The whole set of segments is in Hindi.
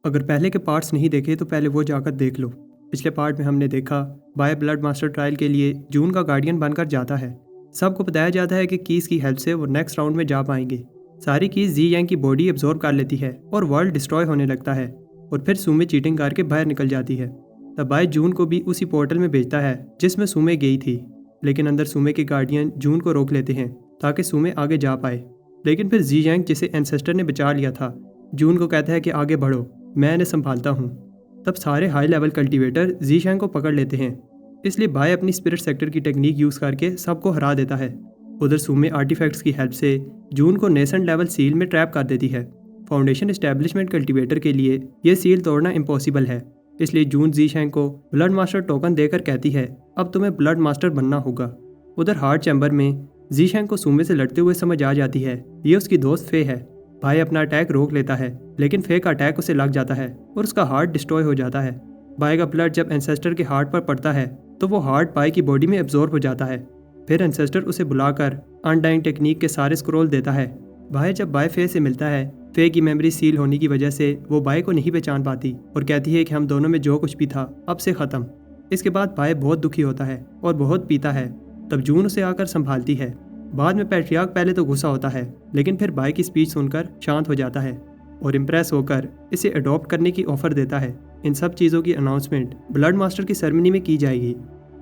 अगर पहले के पार्ट्स नहीं देखे तो पहले वो जाकर देख लो। पिछले पार्ट में हमने देखा बाय ब्लड मास्टर ट्रायल के लिए जून का गार्डियन बनकर जाता है। सबको बताया जाता है कि कीज की हेल्प से वो नेक्स्ट राउंड में जा पाएंगे। सारी कीज जी यांग की बॉडी एब्जॉर्ब कर लेती है और वर्ल्ड डिस्ट्रॉय होने लगता है और फिर सुमे चीटिंग करके बाहर निकल जाती है। तब बाय जून को भी उसी पोर्टल में भेजता है जिसमें सुमे गई थी, लेकिन अंदर सुमे के गार्डियन जून को रोक लेते हैं ताकि सुमे आगे जा पाए। लेकिन फिर जी यांग जिसे एंसेस्टर ने बचा लिया था जून को कहता है कि आगे बढ़ो, मैं इन्हें संभालता हूँ। तब सारे हाई लेवल कल्टीवेटर जी शैंग को पकड़ लेते हैं, इसलिए बाय अपनी स्पिरिट सेक्टर की टेक्निक यूज़ करके सबको हरा देता है। उधर सुमे आर्टिफैक्ट्स की हेल्प से जून को नेसेंट लेवल सील में ट्रैप कर देती है। फाउंडेशन एस्टेब्लिशमेंट कल्टीवेटर के लिए ये सील तोड़ना इम्पॉसिबल है, इसलिए जून जी शैंग को ब्लड मास्टर टोकन देकर कहती है अब तुम्हें ब्लड मास्टर बनना होगा। उधर हार्ट चैम्बर में जी शैंग को सुमे से लड़ते हुए समझ आ जाती है ये उसकी दोस्त फे है। भाई अपना अटैक रोक लेता है, लेकिन फे का अटैक उसे लग जाता है और उसका हार्ट डिस्ट्रॉय हो जाता है। भाई का ब्लड जब एंसेस्टर के हार्ट पर पड़ता है तो वो हार्ट भाई की बॉडी में एब्जॉर्ब हो जाता है। फिर एंसेस्टर उसे बुलाकर अनडाइंग टेक्निक के सारे स्क्रॉल देता है। भाई जब बाय फे से मिलता है, फे की मेमोरी सील होने की वजह से वो बाय को नहीं पहचान पाती और कहती है कि हम दोनों में जो कुछ भी था अब से ख़त्म। इसके बाद बाय बहुत दुखी होता है और बहुत पीता है। तब जून उसे आकर संभालती है। बाद में पैट्रियार्क पहले तो गुस्सा होता है, लेकिन फिर बाय की स्पीच सुनकर शांत हो जाता है और इम्प्रेस होकर इसे अडॉप्ट करने की ऑफर देता है। इन सब चीज़ों की अनाउंसमेंट ब्लड मास्टर की सेरेमनी में की जाएगी।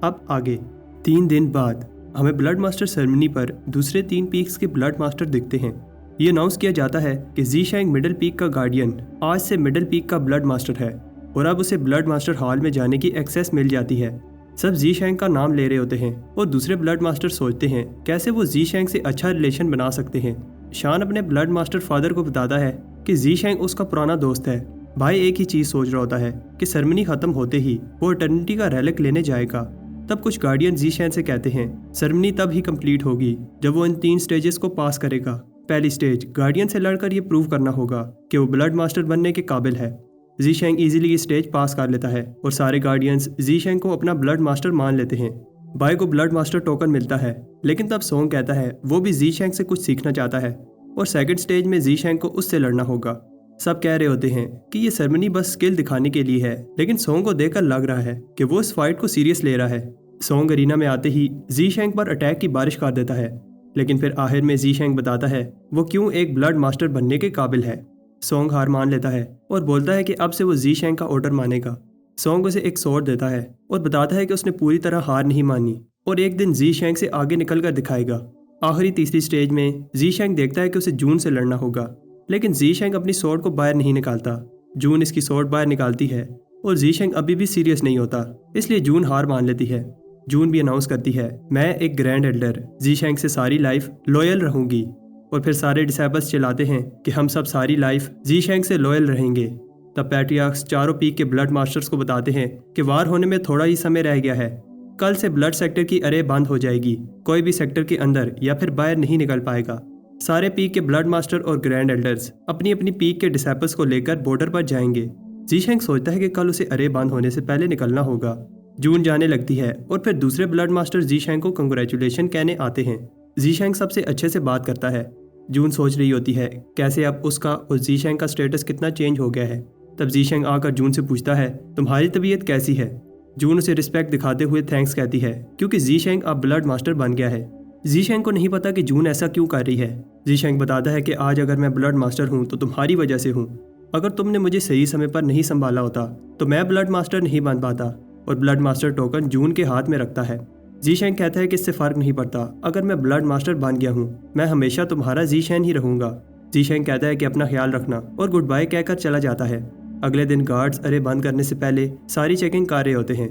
अब आगे 3 दिन बाद हमें ब्लड मास्टर सेरेमनी पर दूसरे 3 पीक्स के ब्लड मास्टर दिखते हैं। ये अनाउंस किया जाता है कि जी शैंग मिडिल पीक का गार्डियन आज से मिडिल पीक का ब्लड मास्टर है और अब उसे ब्लड मास्टर हॉल में जाने की एक्सेस मिल जाती है। सब जी शैंग का नाम ले रहे होते हैं और दूसरे ब्लड मास्टर सोचते हैं कैसे वो जी शैंग से अच्छा रिलेशन बना सकते हैं। शान अपने ब्लड मास्टर फादर को बताता है कि जी शैंग उसका पुराना दोस्त है। भाई एक ही चीज सोच रहा होता है कि सेरेमनी खत्म होते ही वो इटर्निटी का रेलिक लेने जाएगा। तब कुछ गार्डियन जी शैंग से कहते हैं सेरेमनी तब ही कंप्लीट होगी जब वो इन 3 स्टेजेस को पास करेगा। पहली स्टेज गार्डियन से लड़कर ये प्रूव करना होगा कि वो ब्लड मास्टर बनने के काबिल है। जी शैंग इजीली ये स्टेज पास कर लेता है और सारे गार्डियंस जी शैंग को अपना ब्लड मास्टर मान लेते हैं। बाय को ब्लड मास्टर टोकन मिलता है, लेकिन तब सोंग कहता है वो भी जी शैंग से कुछ सीखना चाहता है और सेकंड स्टेज में जी शैंग को उससे लड़ना होगा। सब कह रहे होते हैं कि ये सेरेमनी बस स्किल दिखाने के लिए है, लेकिन सोंग को देखकर लग रहा है कि वो इस फाइट को सीरियस ले रहा है। सोंग अरीना में आते ही जी शैंग पर अटैक की बारिश कर देता है, लेकिन फिर आखिर में जी शैंग बताता है वो क्यों एक ब्लड मास्टर बनने के काबिल है। सोंग हार मान लेता है और बोलता है कि अब से वो जी शैंग का ऑर्डर मानेगा। सोंग उसे एक स्वॉर्ड देता है और बताता है कि उसने पूरी तरह हार नहीं मानी और एक दिन जी शैंग से आगे निकल कर दिखाएगा। आखिरी तीसरी स्टेज में जी शैंग देखता है कि उसे जून से लड़ना होगा, लेकिन जी शैंग अपनी स्वॉर्ड को बाहर नहीं निकालता। जून इसकी स्वॉर्ड बाहर निकालती है और जी शैंग अभी भी सीरियस नहीं होता, इसलिए जून हार मान लेती है। जून भी अनाउंस करती है मैं एक ग्रैंड एल्डर जी शैंग से सारी लाइफ लॉयल रहूंगी। और फिर सारे डिसाइबल्स चिल्लाते हैं कि हम सब सारी लाइफ जी शैंग से लॉयल रहेंगे। तब पैट्रियार्क्स चारों पीक के ब्लड मास्टर्स को बताते हैं कि वार होने में थोड़ा ही समय रह गया है। कल से ब्लड सेक्टर की अरे बंद हो जाएगी, कोई भी सेक्टर के अंदर या फिर बाहर नहीं निकल पाएगा। सारे पीक के ब्लड मास्टर और ग्रैंड एल्डर्स अपनी अपनी पीक के डिसाइबल्स को लेकर बॉर्डर पर जाएंगे। जी शैंग सोचता है कि कल उसे अरे बंद होने से पहले निकलना होगा। जून जाने लगती है और फिर दूसरे ब्लड मास्टर जी शैंग को कंग्रेचुलेशन कहने आते हैं। जी शैंग सबसे अच्छे से बात करता है। जून सोच रही होती है कैसे अब उसका और जी शैंग का स्टेटस कितना चेंज हो गया है। तब जी शैंग आकर जून से पूछता है तुम्हारी तबीयत कैसी है। जून उसे रिस्पेक्ट दिखाते हुए थैंक्स कहती है क्योंकि जी शैंग अब ब्लड मास्टर बन गया है। जी शैंग को नहीं पता कि जून ऐसा क्यों कर रही है। जी शैंग बताता है कि आज अगर मैं ब्लड मास्टर हूँ तो तुम्हारी वजह से हूँ। अगर तुमने मुझे सही समय पर नहीं संभाला होता तो मैं ब्लड मास्टर नहीं बन पाता। और ब्लड मास्टर टोकन जून के हाथ में रखता है। जी शैंग कहता है कि इससे फर्क नहीं पड़ता, अगर मैं ब्लड मास्टर बन गया हूँ मैं हमेशा तुम्हारा जी शैंग ही रहूंगा। जी शैंग कहता है कि अपना ख्याल रखना और गुड बाय कहकर चला जाता है। अगले दिन गार्ड्स अरे बंद करने से पहले सारी चेकिंग कर रहे होते हैं।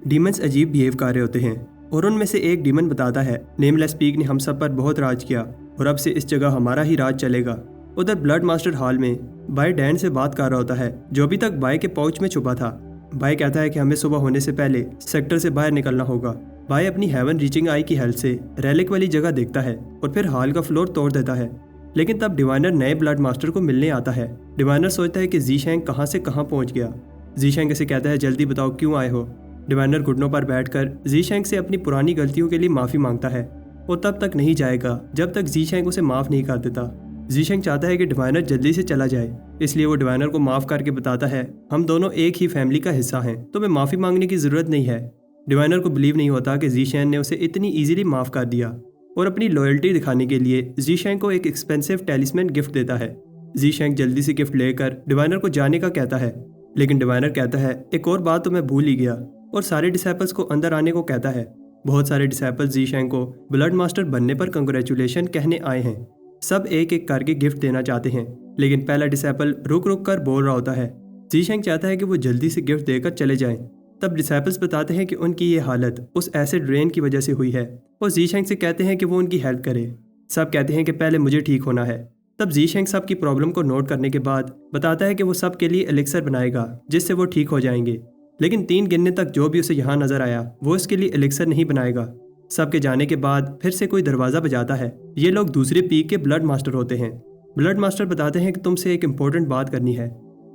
डीमंस अजीब बिहेव कर रहे होते हैं और उनमें से एक डीमन बताता है नेमलेस पीक ने हम सब पर बहुत राज किया और अब से इस जगह हमारा ही राज चलेगा। उधर ब्लड मास्टर हॉल में बाय डैन से बात कर रहा होता है जो अभी तक बाय के पाउच में छुपा था। बाय कहता है कि हमें सुबह होने से पहले सेक्टर से बाहर निकलना होगा। बाय अपनी हेवन रीचिंग आई की हेल्प से रेलिक वाली जगह देखता है और फिर हॉल का फ्लोर तोड़ देता है। लेकिन तब डिवाइनर नए ब्लड मास्टर को मिलने आता है। डिवाइनर सोचता है कि जी शैंग कहाँ से कहाँ पहुँच गया। जी शैंग इसे कहता है जल्दी बताओ क्यों आए हो। डिवाइनर घुटनों पर बैठकर जी शैंग से अपनी पुरानी गलतियों के लिए माफ़ी मांगता है और तब तक नहीं जाएगा जब तक जी शैंग उसे माफ़ नहीं कर देता। जीशेंग चाहता है कि डिवाइनर जल्दी से चला जाए, इसलिए वो डिवाइनर को माफ़ करके बताता है हम दोनों एक ही फैमिली का हिस्सा हैं, तो मैं माफ़ी मांगने की ज़रूरत नहीं है। डिवाइनर को बिलीव नहीं होता कि जीशेंग ने उसे इतनी ईजिली माफ़ कर दिया और अपनी लॉयल्टी दिखाने के लिए जीशेंग को एक एक्सपेंसिव टेलिस्मैन गिफ्ट देता है। जीशेंग जल्दी से गिफ्ट लेकर डिवाइनर को जाने का कहता है, लेकिन डिवाइनर कहता है एक और बात तो मैं भूल ही गया, और सारे डिसाइपल्स को अंदर आने को कहता है। बहुत सारे डिसाइपल्स जीशेंग को ब्लड मास्टर बनने पर कंग्रेचुलेशन कहने आए हैं। सब एक एक करके गिफ्ट देना चाहते हैं, लेकिन पहला डिसाइपल रुक रुक कर बोल रहा होता है। जीशेंग चाहता है कि वो जल्दी से गिफ्ट देकर चले जाएं। तब डिसाइपल्स बताते हैं कि उनकी ये हालत उस एसिड रेन की वजह से हुई है और जीशेंग से कहते हैं कि वो उनकी हेल्प करे। सब कहते हैं कि पहले मुझे ठीक होना है। तब जीशेंग सबकी प्रॉब्लम को नोट करने के बाद बताता है कि वो सब के लिए एलिक्सर बनाएगा जिससे वो ठीक हो जाएंगे, लेकिन 3 गिनने तक जो भी उसे यहाँ नजर आया वो इसके लिए एलिक्सर नहीं बनाएगा। सबके जाने के बाद फिर से कोई दरवाज़ा बजाता है। ये लोग दूसरे पीक के ब्लड मास्टर होते हैं। ब्लड मास्टर बताते हैं कि तुमसे एक इम्पोर्टेंट बात करनी है।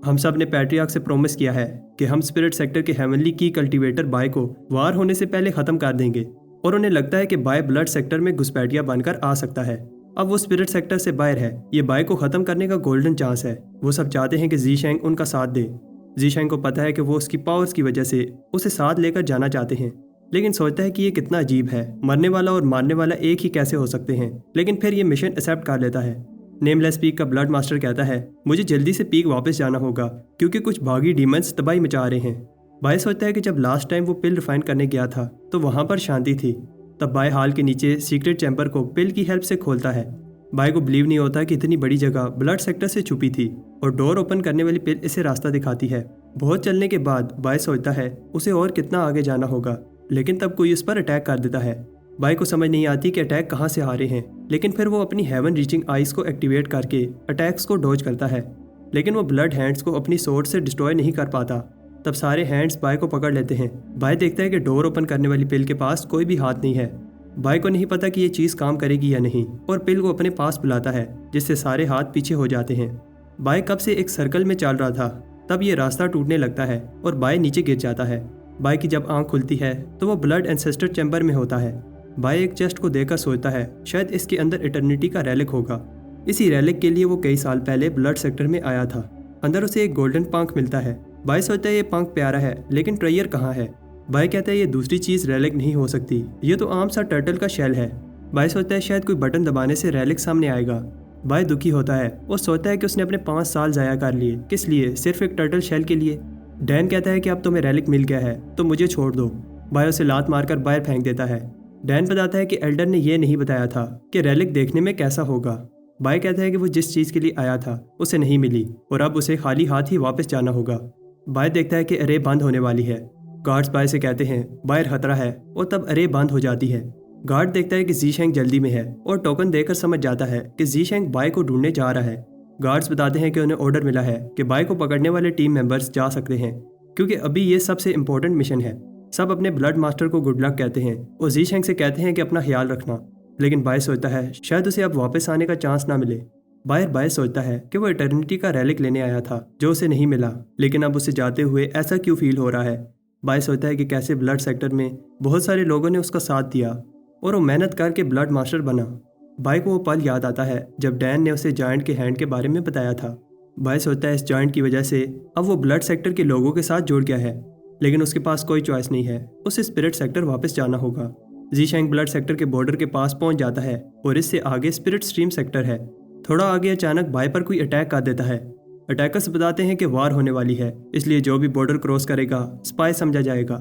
हम सब ने पैट्रियार्क से प्रॉमिस किया है कि हम स्पिरिट सेक्टर के हेवनली की कल्टीवेटर बाय को वार होने से पहले ख़त्म कर देंगे, और उन्हें लगता है कि बाय ब्लड सेक्टर में घुसपैठिया बनकर आ सकता है। अब वो स्पिरिट सेक्टर से बाहर है। ये बाय को ख़त्म करने का गोल्डन चांस है। वो सब चाहते हैं कि जीशेंग उनका साथ दे। जीशेंग को पता है कि वो उसकी पावर्स की वजह से उसे साथ लेकर जाना चाहते हैं, लेकिन सोचता है कि ये कितना अजीब है, मरने वाला और मारने वाला एक ही कैसे हो सकते हैं। लेकिन फिर ये मिशन एक्सेप्ट कर लेता है। नेमलेस पीक का ब्लड मास्टर कहता है मुझे जल्दी से पीक वापस जाना होगा क्योंकि कुछ भागी डीमंस तबाही मचा रहे हैं। बाय सोचता है कि जब लास्ट टाइम वो पिल रिफाइन करने गया था तो वहाँ पर शांति थी। तब बाय हाल के नीचे सीक्रेट चैम्बर को पिल की हेल्प से खोलता है। बाय को बिलीव नहीं होता कि इतनी बड़ी जगह ब्लड सेक्टर से छुपी थी और डोर ओपन करने वाली पिल इसे रास्ता दिखाती है। बहुत चलने के बाद बाय सोचता है उसे और कितना आगे जाना होगा, लेकिन तब कोई उस पर अटैक कर देता है। बाय को समझ नहीं आती कि अटैक कहाँ से आ रहे हैं, लेकिन फिर वो अपनी हेवन रीचिंग आइज को एक्टिवेट करके अटैक्स को डॉज करता है, लेकिन वो ब्लड हैंड्स को अपनी सोर्ड से डिस्ट्रॉय नहीं कर पाता। तब सारे हैंड्स बाय को पकड़ लेते हैं। बाय देखता है कि डोर ओपन करने वाली पिल के पास कोई भी हाथ नहीं है। बाय को नहीं पता कि ये चीज़ काम करेगी या नहीं, और पिल को अपने पास बुलाता है जिससे सारे हाथ पीछे हो जाते हैं। बाय कब से एक सर्कल में चल रहा था, तब ये रास्ता टूटने लगता है और बाय नीचे गिर जाता है। बाय की जब आंख खुलती है तो वो ब्लड एंसेस्टर चैम्बर में होता है। बाय एक चेस्ट को देखकर सोचता है शायद इसके अंदर इटर्निटी का रेलिक होगा। इसी रेलिक के लिए वो कई साल पहले ब्लड सेक्टर में आया था। अंदर उसे एक गोल्डन पंख मिलता है। बाय सोचता है ये पंख प्यारा है, लेकिन ट्रेयर कहाँ है। बाय कहता है ये दूसरी चीज़ रेलिक नहीं हो सकती, ये तो आम सा टर्टल का शेल है। बाय सोचता है शायद कोई बटन दबाने से रेलिक सामने आएगा। बाय दुखी होता है। वो सोचता है कि उसने अपने 5 साल ज़ाया कर लिए, किस लिए, सिर्फ एक टर्टल शेल के लिए। डैन कहता है कि अब तुम्हें रेलिक मिल गया है तो मुझे छोड़ दो। बाय उसे लात मारकर बाहर फेंक देता है। डैन बताता है कि एल्डर ने यह नहीं बताया था कि रेलिक देखने में कैसा होगा। बाय कहता है कि वो जिस चीज़ के लिए आया था उसे नहीं मिली और अब उसे खाली हाथ ही वापस जाना होगा। बाय देखता है कि अरे बंद होने वाली है। गार्ड्स बाय से कहते हैं बाहर खतरा है, और तब अरे बंद हो जाती है। गार्ड देखता है कि जीशेंग जल्दी में है और टोकन देकर समझ जाता है कि जीशेंग बाय को ढूंढने जा रहा है। गार्ड्स बताते हैं कि उन्हें ऑर्डर मिला है कि बाय को पकड़ने वाले टीम मेंबर्स जा सकते हैं क्योंकि अभी ये सबसे इम्पोर्टेंट मिशन है। सब अपने ब्लड मास्टर को गुड लक कहते हैं और जीशेंग से कहते हैं कि अपना ख्याल रखना, लेकिन बाय सोचता है शायद उसे अब वापस आने का चांस ना मिले। बाय सोचता है कि वो इटर्निटी का रेलिक लेने आया था जो उसे नहीं मिला, लेकिन अब उसे जाते हुए ऐसा क्यों फील हो रहा है। बाय सोचता है कि कैसे ब्लड सेक्टर में बहुत सारे लोगों ने उसका साथ दिया और वो मेहनत करके ब्लड मास्टर बना। बाय को वो पल याद आता है जब डैन ने उसे जायंट के हैंड के बारे में बताया था। बाय सोचता है इस जायंट की वजह से अब वो ब्लड सेक्टर के लोगों के साथ जुड़ गया है, लेकिन उसके पास कोई चॉइस नहीं है, उसे स्पिरिट सेक्टर वापस जाना होगा। जीशेंग ब्लड सेक्टर के बॉर्डर के पास पहुंच जाता है और इससे आगे स्पिरिट स्ट्रीम सेक्टर है। थोड़ा आगे अचानक बाय पर कोई अटैक कर देता है। अटैकर्स बताते हैं कि वार होने वाली है, इसलिए जो भी बॉर्डर क्रॉस करेगा स्पाई समझा जाएगा।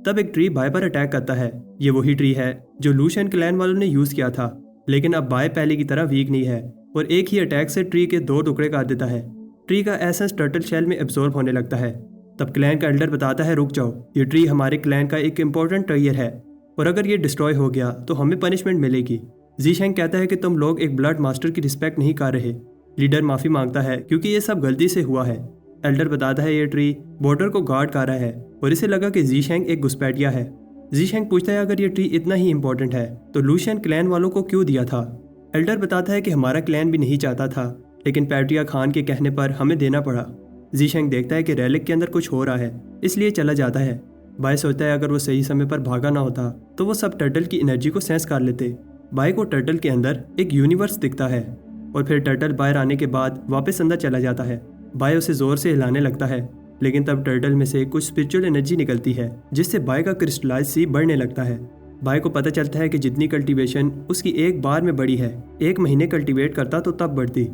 तब एक ट्री बाय पर अटैक करता है। ये वही ट्री है जो लूशियन क्लैन वालों ने यूज़ किया था, लेकिन अब बाय पहले की तरह वीक नहीं है और एक ही अटैक से ट्री के 2 टुकड़े कर देता है। ट्री का एसेंस टर्टल शेल में एब्जॉर्ब होने लगता है। तब क्लैन का एल्डर बताता है रुक जाओ, ये ट्री हमारे क्लैन का एक इम्पोर्टेंट ट्रेयर है और अगर ये डिस्ट्रॉय हो गया तो हमें पनिशमेंट मिलेगी। जीशेंग कहता है कि तुम लोग एक ब्लड मास्टर की रिस्पेक्ट नहीं कर रहे। लीडर माफ़ी मांगता है क्योंकि ये सब गलती से हुआ है। एल्डर बताता है ये ट्री बॉर्डर को गार्ड कर रहा है और इसे लगा कि जीशेंग एक घुसपैठिया है। जीशेंग पूछता है अगर ये ट्री इतना ही इंपॉर्टेंट है तो लूशियन क्लैन वालों को क्यों दिया था। एल्डर बताता है कि हमारा क्लैन भी नहीं चाहता था, लेकिन पैट्रिया खान के कहने पर हमें देना पड़ा। जीशेंग देखता है कि रेलिक के अंदर कुछ हो रहा है, इसलिए चला जाता है। बाय सोचता है अगर वो सही समय पर भागा ना होता तो वो सब टर्टल की एनर्जी को सेंस कर लेते। बाय को टर्टल के अंदर एक यूनिवर्स दिखता है और फिर टर्टल बाहर आने के बाद वापस अंदर चला जाता है। बाय उसे जोर से हिलाने लगता है, लेकिन तब टर्टल में से कुछ स्पिरिचुअल एनर्जी निकलती है जिससे बाय का क्रिस्टलाइज सी बढ़ने लगता है। बाय को पता चलता है कि जितनी कल्टीवेशन उसकी एक बार में बढ़ी है, 1 महीने कल्टीवेट करता तो तब बढ़ती।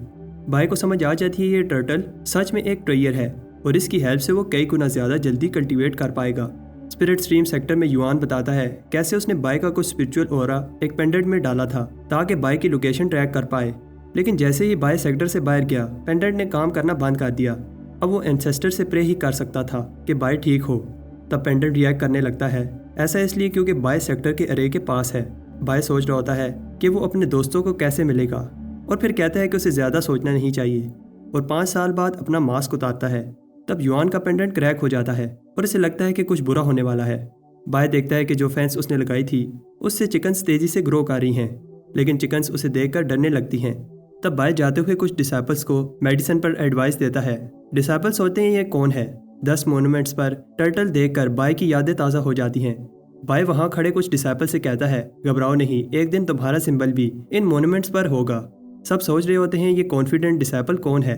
बाय को समझ आ जाती है ये टर्टल सच में एक ट्रेयर है और इसकी हेल्प से वो कई गुना ज़्यादा जल्दी कल्टीवेट कर पाएगा। स्पिरिट स्ट्रीम सेक्टर में युआन बताता है कैसे उसने बाय का कुछ स्पिरिचुअल ऑरा एक पेंडेंट में डाला था ताकि बाय की लोकेशन ट्रैक कर पाए, लेकिन जैसे ही बाय सेक्टर से बाहर गया पेंडेंट ने काम करना बंद कर दिया। अब वो एंसेस्टर से प्रे ही कर सकता था कि बाय ठीक हो। तब पेंडेंट रिएक्ट करने लगता है, ऐसा इसलिए क्योंकि बाय सेक्टर के अरे के पास है। बाय सोच रहा होता है कि वो अपने दोस्तों को कैसे मिलेगा और फिर कहता है कि उसे ज़्यादा सोचना नहीं चाहिए और 5 साल बाद अपना मास्क उतारता है। तब युआन का पेंडेंट क्रैक हो जाता है और इसे लगता है कि कुछ बुरा होने वाला है। बाय देखता है कि जो फेंस उसने लगाई थी उससे चिकन्स तेजी से ग्रो कर रही हैं, लेकिन चिकन्स उसे देखकर डरने लगती हैं। तब बाय जाते हुए कुछ डिसाइपल्स को मेडिसिन पर एडवाइस देता है। डिसाइपल्स सोचते हैं ये कौन है। 10 मॉन्यूमेंट्स पर टर्टल देखकर बाय की यादें ताज़ा हो जाती हैं। बाय वहाँ खड़े कुछ डिसाइपल से कहता है, घबराओ नहीं, एक दिन तुम्हारा सिंबल भी इन मॉन्यूमेंट्स पर होगा। सब सोच रहे होते हैं ये कॉन्फिडेंट डिसाइपल कौन है,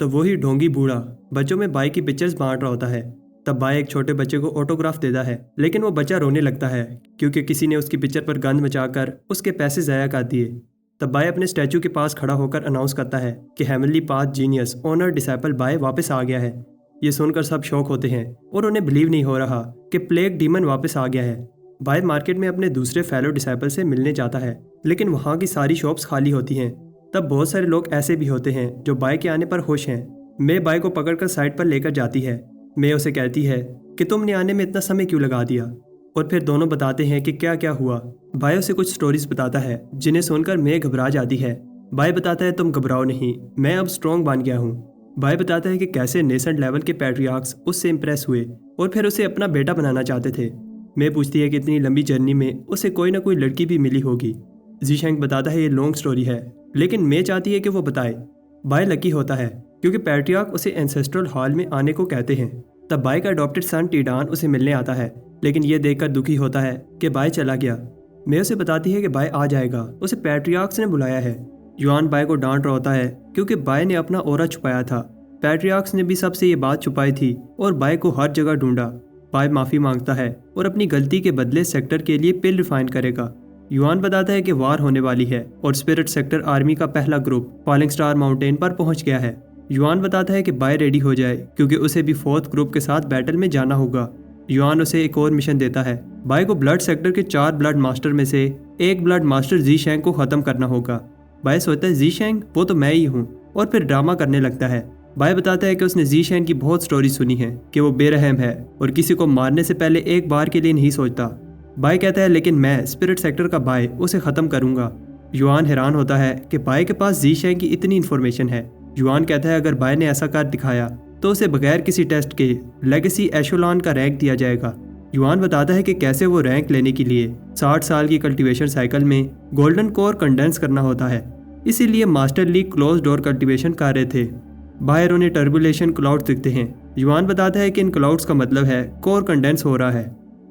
तो वही ढोंगी बूढ़ा बच्चों में बाय की पिक्चर्स बांट रहा होता है। तब बाय एक छोटे बच्चे को ऑटोग्राफ देता है, लेकिन वो बच्चा रोने लगता है क्योंकि किसी ने उसकी पिक्चर पर गंद मचाकर उसके पैसे ज़ाया कर दिए। तब बाय अपने स्टैचू के पास खड़ा होकर अनाउंस करता है कि heavenly path genius honour disciple by वापस आ गया है। ये सुनकर सब शौक होते हैं और उन्हें बिलीव नहीं हो रहा कि प्लेग डीमन वापस आ गया है। बाय मार्केट में अपने दूसरे फेलो डिसाइपल से मिलने जाता है, लेकिन वहाँ की सारी शॉप्स खाली होती हैं। तब बहुत सारे लोग ऐसे भी होते हैं जो बाय के आने पर खुश हैं। मे बाय को पकड़कर साइड पर लेकर जाती है। मे उसे कहती है कि तुमने आने में इतना समय क्यों लगा दिया, और फिर दोनों बताते हैं कि क्या क्या हुआ। बाय उसे कुछ स्टोरीज बताता है जिन्हें सुनकर मे घबरा जाती है। बाय बताता है तुम घबराओ नहीं, मैं अब स्ट्रॉन्ग बन गया हूँ। बाय बताता है कि कैसे नेसेंट लेवल के पैट्रियार्क्स उससे इम्प्रेस हुए और फिर उसे अपना बेटा बनाना चाहते थे। मे पूछती है कि इतनी लंबी जर्नी में उसे कोई ना कोई लड़की भी मिली होगी। जीशेंग बताता है ये लॉन्ग स्टोरी है, लेकिन मे चाहती है कि वो बताए। बाय लकी होता है क्योंकि पैट्रियार्क उसे एंसेस्ट्रल हॉल में आने को कहते हैं। तब बाय का अडॉप्टेड सन टीडान उसे मिलने आता है, लेकिन ये देखकर दुखी होता है कि बाय चला गया। मे उसे बताती है कि बाय आ जाएगा, उसे पैट्रियार्क्स ने बुलाया है। युआन बाय को डांट रहा होता है क्योंकि बाय ने अपना ऑरा छुपाया था। पैट्रियार्क्स ने भी सबसे ये बात छुपाई थी और बाय को हर जगह ढूंढा। बाय माफ़ी मांगता है और अपनी गलती के बदले सेक्टर के लिए पिल रिफाइन करेगा। युआन बताता है कि वार होने वाली है और स्पिरिट सेक्टर आर्मी का पहला ग्रुप फॉलिंग स्टार माउंटेन पर पहुंच गया है। युआन बताता है कि बाय रेडी हो जाए क्योंकि उसे भी 4th ग्रुप के साथ बैटल में जाना होगा। युआन उसे एक और मिशन देता है। बाय को ब्लड सेक्टर के 4 ब्लड मास्टर में से एक ब्लड मास्टर जीशेंग को खत्म करना होगा। बाय सोचता है जीशेंग वो तो मैं ही हूँ और फिर ड्रामा करने लगता है। बाय बताता है कि उसने जीशेंग की बहुत स्टोरी सुनी है कि वो बेरहम है और किसी को मारने से पहले एक बार के लिए नहीं सोचता। बाय कहता है लेकिन मैं स्पिरिट सेक्टर का बाय उसे ख़त्म करूंगा। युआन हैरान होता है कि बाय के पास जीशेंग की इतनी इन्फॉर्मेशन है। युआन कहता है अगर बाय ने ऐसा कर दिखाया तो उसे बगैर किसी टेस्ट के लेगेसी एशोलॉन का रैंक दिया जाएगा। युआन बताता है कि कैसे वो रैंक लेने के लिए 60 साल की कल्टीवेशन साइकिल में गोल्डन कोर कंडेंस करना होता है, इसीलिए master league close door cultivation कर रहे थे। बाहर उन्हें टर्बुलेशन क्लाउड दिखते हैं। युआन बताता है कि इन क्लाउड्स का मतलब है कोर कंडेंस हो रहा है।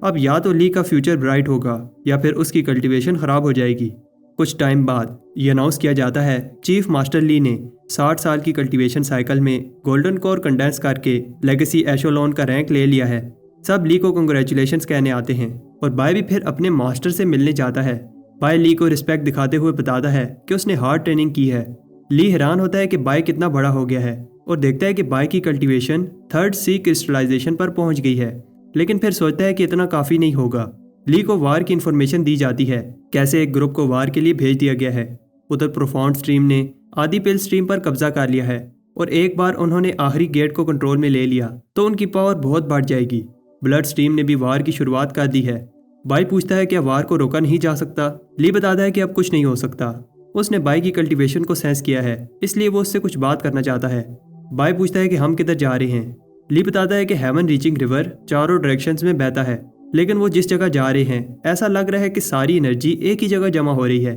अब या तो ली का फ्यूचर ब्राइट होगा या फिर उसकी कल्टीवेशन खराब हो जाएगी। कुछ टाइम बाद ये अनाउंस किया जाता है चीफ मास्टर ली ने 60 साल की कल्टीवेशन साइकिल में गोल्डन कोर कंडेंस करके लेगेसी एशोलॉन का रैंक ले लिया है। सब ली को कंग्रेचुलेशंस कहने आते हैं और बाय भी फिर अपने मास्टर से मिलने जाता है। बाय ली को रिस्पेक्ट दिखाते हुए बताता है कि उसने हार्ड ट्रेनिंग की है। ली हैरान होता है कि बाय कितना बड़ा हो गया है और देखता है कि बाय की कल्टीवेशन 3rd सी क्रिस्टलाइजेशन पर पहुंच गई है, लेकिन फिर सोचता है कि इतना काफ़ी नहीं होगा। ली को वार की इन्फॉर्मेशन दी जाती है, कैसे एक ग्रुप को वार के लिए भेज दिया गया है। उधर प्रोफाउंड स्ट्रीम ने आदि पिल स्ट्रीम पर कब्जा कर लिया है और एक बार उन्होंने आखिरी गेट को कंट्रोल में ले लिया तो उनकी पावर बहुत बढ़ जाएगी। ब्लड स्ट्रीम ने भी वार की शुरुआत कर दी है। बाय पूछता है क्या वार को रोका नहीं जा सकता। ली बताता है कि अब कुछ नहीं हो सकता। उसने बाय की कल्टीवेशन को सेंस किया है, इसलिए वो उससे कुछ बात करना चाहता है। बाय पूछता है कि हम किधर जा रहे हैं। ली बताता है कि हेवन रीचिंग रिवर चारों डायरेक्शंस में बहता है, लेकिन वो जिस जगह जा रहे हैं ऐसा लग रहा है कि सारी एनर्जी एक ही जगह जमा हो रही है।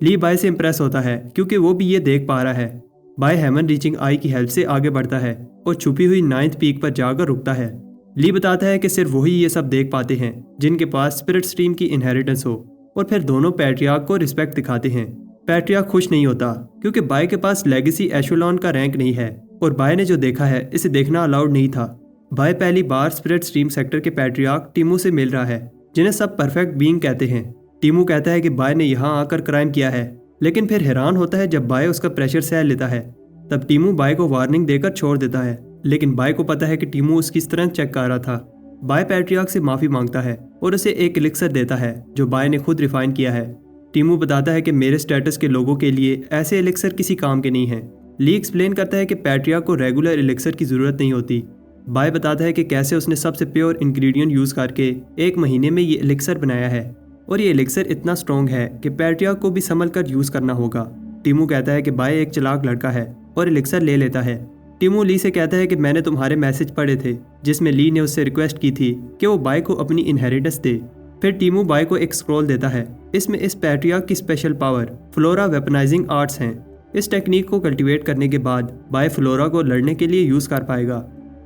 ली बाय से इंप्रेस होता है क्योंकि वो भी ये देख पा रहा है। बाय हेवन रीचिंग आई की हेल्प से आगे बढ़ता है और छुपी हुई 9th पीक पर जाकर रुकता है। ली बताता है कि सिर्फ वही ये सब देख पाते हैं जिनके पास स्पिरिट स्ट्रीम की इनहेरिटेंस हो, और फिर दोनों पैट्रियार्क को रिस्पेक्ट दिखाते हैं। पैट्रियार्क खुश नहीं होता क्योंकि बाय के पास लेगेसी एशेलॉन का रैंक नहीं है और बाय ने जो देखा है इसे देखना अलाउड नहीं था। बाय पहली बार स्पिरिट स्ट्रीम सेक्टर के पैट्रियार्क टीमू से मिल रहा है, जिन्हें सब परफेक्ट बीइंग कहते हैं। टीमू कहता है कि बाय ने यहाँ आकर क्राइम किया है, लेकिन फिर हैरान होता है जब बाय उसका प्रेशर सह लेता है। तब टीमू बाय को वार्निंग देकर छोड़ देता है, लेकिन बाय को पता है कि टीमू उसकी स्ट्रेंथ चेक कर रहा था। बाय पैट्रियार्क से माफी मांगता है और उसे एक एलिक्सर देता है जो बाय ने खुद रिफाइन किया है। टीमू बताता है कि मेरे स्टेटस के लोगों के लिए ऐसे एलिक्सर किसी काम के नहीं हैं। ली एक्सप्लेन करता है कि पैट्रियार्क को रेगुलर एलिक्सर की जरूरत नहीं होती। बाय बताता है कि कैसे उसने सबसे प्योर इंग्रेडिएंट यूज करके 1 महीने में ये एलिक्सर बनाया है और ये एलिक्सर इतना स्ट्रॉन्ग है कि पैट्रियार्क को भी संभल कर यूज करना होगा। टीमू कहता है कि बाय एक चालाक लड़का है और एलिक्सर ले लेता है। टीमू ली से कहता है कि मैंने तुम्हारे मैसेज पढ़े थे जिसमें ली ने उससे रिक्वेस्ट की थी कि वो बाय को अपनी इनहेरिटेंस दे। फिर टीमू बाय को एक स्क्रॉल देता है। इसमें इस पैट्रियार्क की special power flora weaponising arts हैं। इस टेक्निक को कल्टीवेट करने के बाद बाय फ्लोरा को लड़ने के लिए यूज कर पाएगा।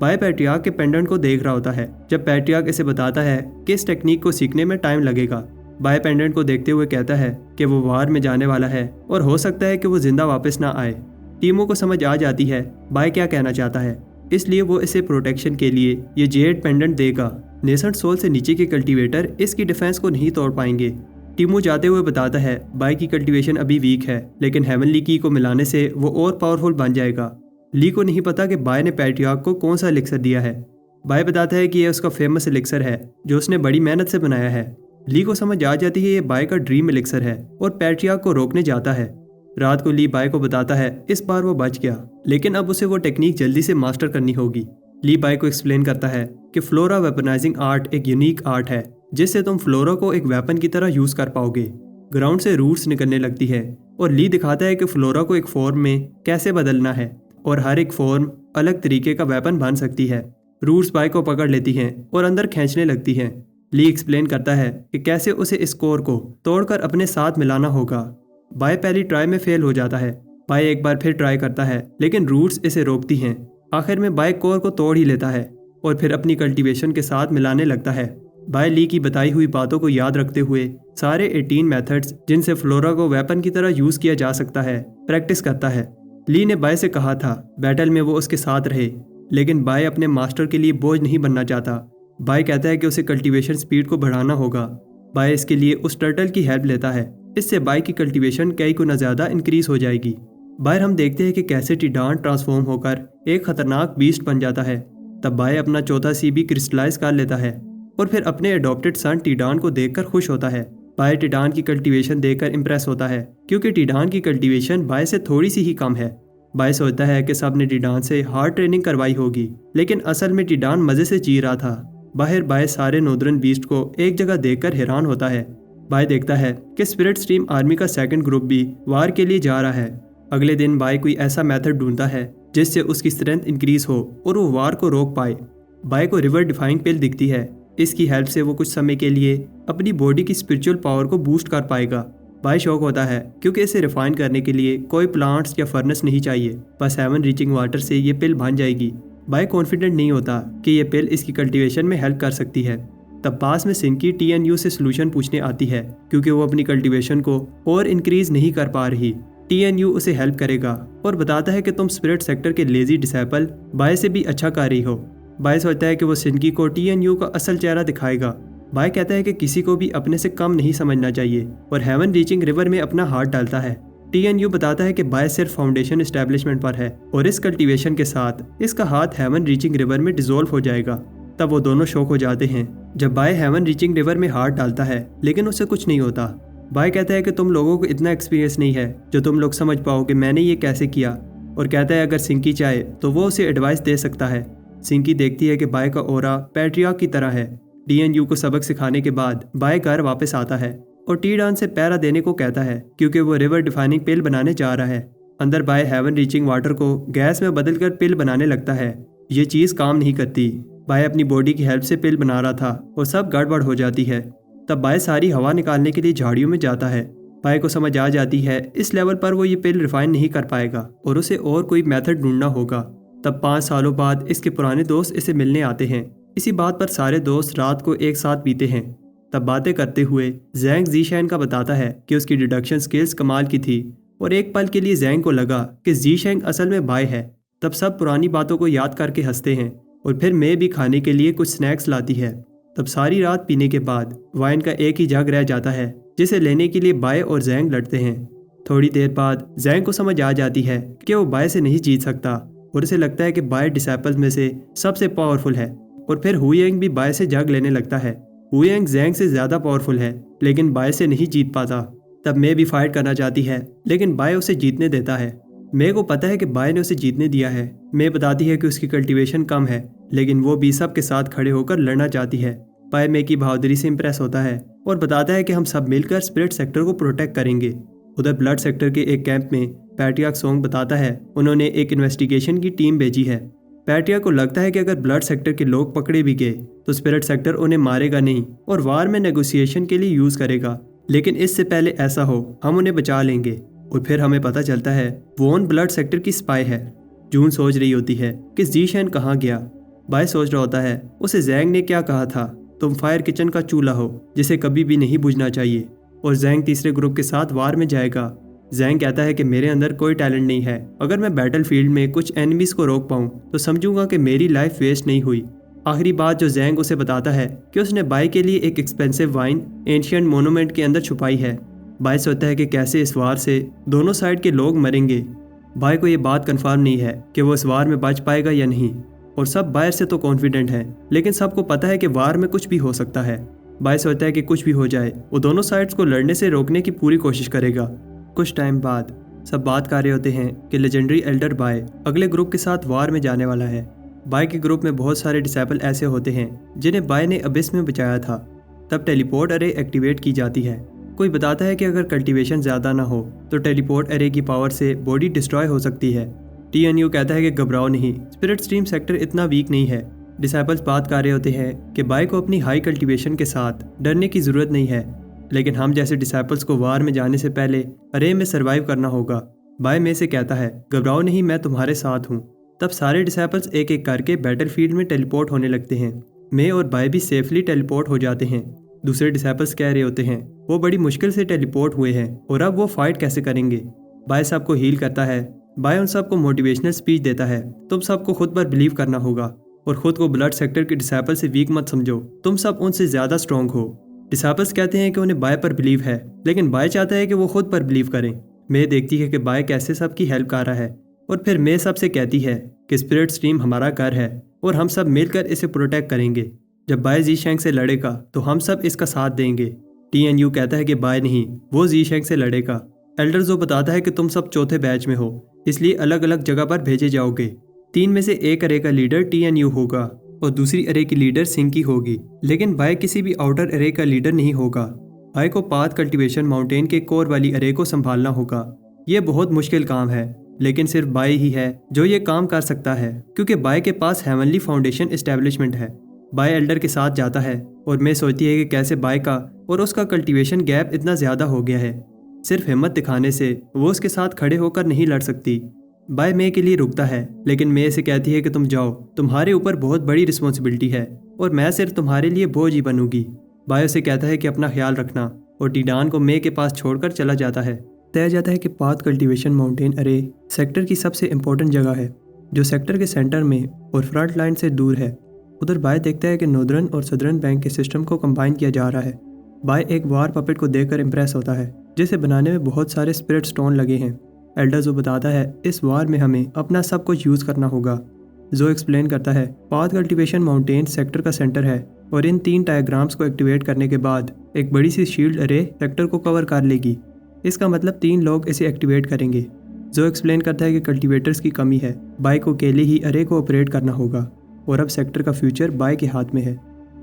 बाय पैट्रियार्क के पेंडेंट को देख रहा होता है जब पैट्रियार्क इसे बताता है कि इस टेक्निक को सीखने में टाइम लगेगा। बाय पेंडेंट को देखते हुए कहता है कि वो वार में जाने वाला है और हो सकता है कि वो जिंदा वापस ना आए। टीमू को समझ आ जाती है बाय क्या कहना चाहता है, इसलिए वो इसे प्रोटेक्शन के लिए ये जेड पेंडेंट देगा। नेसेंट सोल से नीचे के कल्टीवेटर इसकी डिफेंस को नहीं तोड़ पाएंगे। टीमू जाते हुए बताता है बाय की कल्टीवेशन अभी वीक है, लेकिन हेवनली की को मिलाने से वो और पावरफुल बन जाएगा। ली को नहीं पता कि बाय ने पैट्रियार्क को कौन सा एलिक्सर दिया है। बाय बताता है कि यह उसका फेमस एलिक्सर है जो उसने बड़ी मेहनत से बनाया है। ली को समझ आ जाती है ये बाय का ड्रीम एलिक्सर है और पैट्रियार्क को रोकने जाता है। रात को ली बाय को बताता है इस बार वो बच गया, लेकिन अब उसे वो टेक्निक जल्दी से मास्टर करनी होगी। ली बाय को एक्सप्लेन करता है कि फ्लोरा वेपनाइजिंग आर्ट एक यूनिक आर्ट है जिससे तुम फ्लोरा को एक वेपन की तरह यूज कर पाओगे। ग्राउंड से रूट्स निकलने लगती है और ली दिखाता है कि फ्लोरा को एक फॉर्म में कैसे बदलना है और हर एक फॉर्म अलग तरीके का वेपन बन सकती है। रूट्स बाय को पकड़ लेती हैं और अंदर खींचने लगती हैं। ली एक्सप्लेन करता है कि कैसे उसे इस कोर को तोड़कर अपने साथ मिलाना होगा। बाय पहली ट्राई में फेल हो जाता है। बाय एक बार फिर ट्राई करता है, लेकिन रूट्स इसे रोकती हैं। आखिर में बाय कोर को तोड़ ही लेता है और फिर अपनी कल्टीवेशन के साथ मिलाने लगता है। बाय ली की बताई हुई बातों को याद रखते हुए सारे 18 मेथड्स जिनसे फ्लोरा को वेपन की तरह यूज किया जा सकता है प्रैक्टिस करता है। ली ने बाय से कहा था बैटल में वो उसके साथ रहे, लेकिन बाय अपने मास्टर के लिए बोझ नहीं बनना चाहता। बाय कहता है कि उसे कल्टीवेशन स्पीड को बढ़ाना होगा। बाय इसके लिए उस टर्टल की हेल्प लेता है। इससे बाय की कल्टीवेशन कई गुना ज़्यादा इंक्रीज हो जाएगी। बाहर हम देखते हैं कि कैसे टिडान ट्रांसफॉर्म होकर एक खतरनाक बीस्ट बन जाता है। तब बाय अपना चौथा सीबी क्रिस्टलाइज कर लेता है और फिर अपने एडॉप्टेड सन टिडान को देखकर खुश होता है। बाय टिडान की कल्टीवेशन देखकर इंप्रेस होता है क्योंकि टिडान की कल्टीवेशन बाय से थोड़ी सी ही कम है। बाय सोचता है कि सब ने टिडान से हार्ड ट्रेनिंग करवाई होगी, लेकिन असल में टिडान मजे से जी रहा था। बाहर बाय सारे नॉर्दर्न बीस्ट को एक जगह देखकर हैरान होता है। बाय देखता है कि स्पिरिट स्ट्रीम आर्मी का सेकंड ग्रुप भी वार के लिए जा रहा है। अगले दिन बाय कोई ऐसा मेथड ढूंढता है जिससे उसकी स्ट्रेंथ इंक्रीज हो और वो वार को रोक पाए। बाय को रिवर डिफाइंग पिल दिखती है। इसकी हेल्प से वो कुछ समय के लिए अपनी बॉडी की स्पिरिचुअल पावर को बूस्ट कर पाएगा। बाय शौक होता है क्योंकि इसे रिफाइन करने के लिए कोई प्लांट्स या फर्नेस नहीं चाहिए, बस हेवन रीचिंग वाटर से ये पिल बन जाएगी। बाय कॉन्फिडेंट नहीं होता कि ये पिल इसकी कल्टीवेशन में हेल्प कर सकती है। तब पास में सिंकी TNU से सोल्यूशन पूछने आती है क्योंकि वो अपनी कल्टीवेशन को और इंक्रीज नहीं कर पा रही। TNU उसे हेल्प करेगा और बताता है कि तुम स्पिरिट सेक्टर के लेजी डिसेबल बाय से भी अच्छा कर रही हो। बाय सोचता है कि वो सिंकी को TNU का असल चेहरा दिखाएगा। बाय कहता है कि किसी को भी अपने से कम नहीं समझना चाहिए और हेवन रीचिंग रिवर में अपना हाथ डालता है। TNU बताता है कि बाय सिर्फ फाउंडेशन एस्टेब्लिशमेंट पर है और इस कल्टीवेशन के साथ इसका हाथ हेवन रीचिंग रिवर में डिसॉल्व हो जाएगा। तब वो दोनों शॉक हो जाते हैं जब बाय हेवन रीचिंग रिवर में हाथ डालता है, लेकिन उससे कुछ नहीं होता। बाय कहता है कि तुम लोगों को इतना एक्सपीरियंस नहीं है जो तुम लोग समझ पाओ कि मैंने ये कैसे किया, और कहता है अगर सिंकी चाहे तो वो उसे एडवाइस दे सकता है। सिंकी देखती है कि बाय का ओरा पैट्रियार्क की तरह है। TNU को सबक सिखाने के बाद बाय घर वापस आता है और टीडान से पैरा देने को कहता है क्योंकि वो रिवर डिफाइनिंग पिल बनाने जा रहा है। अंदर बाय हेवन रीचिंग वाटर को गैस में बदलकर पिल बनाने लगता है। ये चीज़ काम नहीं करती। बाय अपनी बॉडी की हेल्प से पिल बना रहा था और सब गड़बड़ हो जाती है। तब बाय सारी हवा निकालने के लिए झाड़ियों में जाता है। बाय को समझ आ जाती है इस लेवल पर वो ये पिल रिफाइन नहीं कर पाएगा और उसे और कोई मेथड ढूंढना होगा। तब 5 सालों बाद इसके पुराने दोस्त इसे मिलने आते हैं। इसी बात पर सारे दोस्त रात को एक साथ पीते हैं। तब बातें करते हुए जैंग जीशैन का बताता है कि उसकी डिडक्शन स्किल्स कमाल की थी और एक पल के लिए जैंग को लगा कि जीशैंग असल में बाय है। तब सब पुरानी बातों को याद करके हंसते हैं और फिर मैं भी खाने के लिए कुछ स्नैक्स लाती है। तब सारी रात पीने के बाद वाइन का एक ही जग रह जाता है जिसे लेने के लिए बाय और जैंग लड़ते हैं। थोड़ी देर बाद जैंग को समझ आ जाती है कि वो बाय से नहीं जीत सकता और उसे लगता है कि बाय डिसेपल्स में से सबसे पावरफुल है और फिर हुएंग भी बाय से जग लेने लगता है। हुएंग जैंग से ज़्यादा पावरफुल है लेकिन बाय से नहीं जीत पाता। तब मैं भी फाइट करना चाहती है लेकिन बाय उसे जीतने देता है। मैं को पता है कि बाय ने उसे जीतने दिया है। मैं बताती है कि उसकी कल्टीवेशन कम है लेकिन वो भी सब के साथ खड़े होकर लड़ना चाहती है। बाय मे की बहादुरी से इम्प्रेस होता है और बताता है कि हम सब मिलकर स्पिरिट सेक्टर को प्रोटेक्ट करेंगे। उधर ब्लड सेक्टर के एक कैंप में पैट्रियार्क सोंग बताता है उन्होंने एक इन्वेस्टिगेशन की टीम भेजी है। पैट्रियार्क को लगता है कि अगर ब्लड सेक्टर के लोग पकड़े भी गए तो स्पिरिट सेक्टर उन्हें मारेगा नहीं और वार में नेगोशिएशन के लिए यूज करेगा, लेकिन इससे पहले ऐसा हो हम उन्हें बचा लेंगे। और फिर हमें पता चलता है वोन ब्लड सेक्टर की स्पाई है। जून सोच रही होती है कि जीशैन कहाँ गया। बाय सोच रहा होता है उसे जैंग ने क्या कहा था, तुम फायर किचन का चूल्हा हो जिसे कभी भी नहीं बुझना चाहिए। और जैंग तीसरे ग्रुप के साथ वार में जाएगा। जैंग कहता है कि मेरे अंदर कोई टैलेंट नहीं है, अगर मैं बैटलफील्ड में कुछ एनिमीज को रोक पाऊँ तो समझूंगा कि मेरी लाइफ वेस्ट नहीं हुई। आखिरी बात जो जैंग उसे बताता है कि उसने बाय के लिए एक एक्सपेंसिव वाइन एंशिएंट मोनूमेंट के अंदर छुपाई है। बाय सोचता है कि कैसे इस वार से दोनों साइड के लोग मरेंगे। बाय को ये बात कंफर्म नहीं है कि वो इस वार में बच पाएगा या नहीं और सब बायर से तो कॉन्फिडेंट है लेकिन सबको पता है कि वार में कुछ भी हो सकता है। बाय सोचता है कि कुछ भी हो जाए वो दोनों साइड्स को लड़ने से रोकने की पूरी कोशिश करेगा। कुछ टाइम बाद सब बात कर रहे होते हैं कि लेजेंडरी एल्डर बाय अगले ग्रुप के साथ वार में जाने वाला है। बाय के ग्रुप में बहुत सारे डिसेबल ऐसे होते हैं जिन्हें बाय ने अबिस में बचाया था। तब टेलीपोर्ट अरे एक्टिवेट की जाती है। कोई बताता है कि अगर कल्टीवेशन ज़्यादा ना हो तो टेलीपोर्ट अरे की पावर से बॉडी डिस्ट्रॉय हो सकती है। TNU कहता है कि घबराओ नहीं, स्पिरिट स्ट्रीम सेक्टर इतना वीक नहीं है। डिसेबल्स बात कर रहे होते हैं कि बाय को अपनी हाई कल्टीवेशन के साथ डरने की ज़रूरत नहीं है, लेकिन हम जैसे डिसेबल्स को वार में जाने से पहले अरे में सर्वाइव करना होगा। बाय में से कहता है घबराओ नहीं, मैं तुम्हारे साथ हूँ। तब सारे डिसेबल्स एक एक करके बैटलफील्ड में टेलीपोर्ट होने लगते हैं। मैं और बाय भी सेफली टेलीपोर्ट हो जाते हैं। दूसरे डिसेबल्स कह रहे होते हैं वो बड़ी मुश्किल से टेलीपोर्ट हुए हैं और अब वो फाइट कैसे करेंगे। बाय सबको हील करता है। बाय उन सबको मोटिवेशनल स्पीच देता है, तुम सबको खुद पर बिलीव करना होगा और खुद को ब्लड सेक्टर के डिसेबल से वीक मत समझो, तुम सब उनसे ज़्यादा स्ट्रॉन्ग हो। डिसेबल्स कहते हैं कि उन्हें बाय पर बिलीव है लेकिन बाय चाहता है कि वो खुद पर बिलीव करें। मैं देखती है कि बाय कैसे सबकी हेल्प कर रहा है और फिर मैं सबसे कहती है कि स्पिरिट स्ट्रीम हमारा घर है और हम सब मिलकर इसे प्रोटेक्ट करेंगे। जब बाय जीशैंग से लड़ेगा तो हम सब इसका साथ देंगे। TNU कहता है कि बाय नहीं, वो जीशैंग से लड़ेगा। एल्डर जो बताता है कि तुम सब चौथे बैच में हो इसलिए अलग अलग जगह पर भेजे जाओगे। 3 में से एक अरे का लीडर TNU होगा और दूसरी अरे की लीडर सिंकी होगी, लेकिन बाय किसी भी आउटर अरे का लीडर नहीं होगा। बाय को पाथ कल्टीवेशन माउंटेन के कोर वाली अरे को संभालना होगा। ये बहुत मुश्किल काम है लेकिन सिर्फ बाय ही है जो ये काम कर सकता है क्योंकि बाय के पास हेवनली फाउंडेशन एस्टेब्लिशमेंट है। बाय एल्डर के साथ जाता है और मैं सोचती है कि कैसे बाय का और उसका कल्टीवेशन गैप इतना ज़्यादा हो गया है। सिर्फ हिम्मत दिखाने से वो उसके साथ खड़े होकर नहीं लड़ सकती। बाय मे के लिए रुकता है लेकिन मे से कहती है कि तुम जाओ, तुम्हारे ऊपर बहुत बड़ी रिस्पॉन्सिबिलिटी है और मैं सिर्फ तुम्हारे लिए बोझ ही बनूंगी। बाय उसे कहता है कि अपना ख्याल रखना और टीडान को मे के पास छोड़कर चला जाता है। तय जाता है कि पाथ कल्टीवेशन माउंटेन अरे सेक्टर की सबसे इम्पोर्टेंट जगह है जो सेक्टर के सेंटर में और फ्रंट लाइन से दूर है। उधर बाय देखता है कि नॉर्दर्न और सदर्न बैंक के सिस्टम को कंबाइन किया जा रहा है। बाय एक वार पपेट को देखकर इम्प्रेस होता है जिसे बनाने में बहुत सारे स्पिरिट स्टोन लगे हैं। एल्डर जो बताता है इस वार में हमें अपना सब कुछ यूज़ करना होगा। जो एक्सप्लेन करता है पाथ कल्टीवेशन माउंटेन सेक्टर का सेंटर है और इन 3 डायग्राम्स को एक्टिवेट करने के बाद एक बड़ी सी शील्ड अरे सेक्टर को कवर कर लेगी। इसका मतलब 3 लोग इसे एक्टिवेट करेंगे। जो एक्सप्लेन करता है कि कल्टीवेटर्स की कमी है, बाय को अकेले ही अरे को ऑपरेट करना होगा और अब सेक्टर का फ्यूचर बाय के हाथ में है।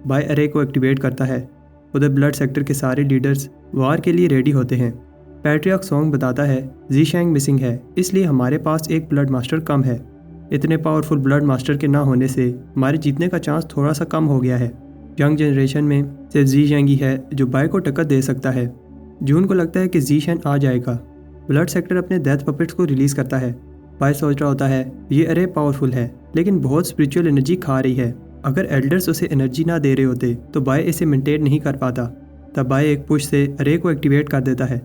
बाय अरे को एक्टिवेट करता है। उधर ब्लड सेक्टर के सारे लीडर्स वार के लिए रेडी होते हैं। पैट्रियार्क सोंग बताता है जीशैंग मिसिंग है इसलिए हमारे पास एक ब्लड मास्टर कम है। इतने पावरफुल ब्लड मास्टर के ना होने से हमारे जीतने का चांस थोड़ा सा कम हो गया है। यंग जनरेशन में सिर्फ जीशैंग ही है जो बाय को टक्कर दे सकता है। जून को लगता है कि जीशैंग आ जाएगा। ब्लड सेक्टर अपने डेथ पपेट्स को रिलीज़ करता है। बाय सोच रहा होता है ये अरे पावरफुल है लेकिन बहुत स्पिरिचुअल एनर्जी खा रही है। अगर एल्डर्स उसे एनर्जी ना दे रहे होते तो बाय इसे मेंटेन नहीं कर पाता। तब बाय एक पुश से अरे को एक्टिवेट कर देता है।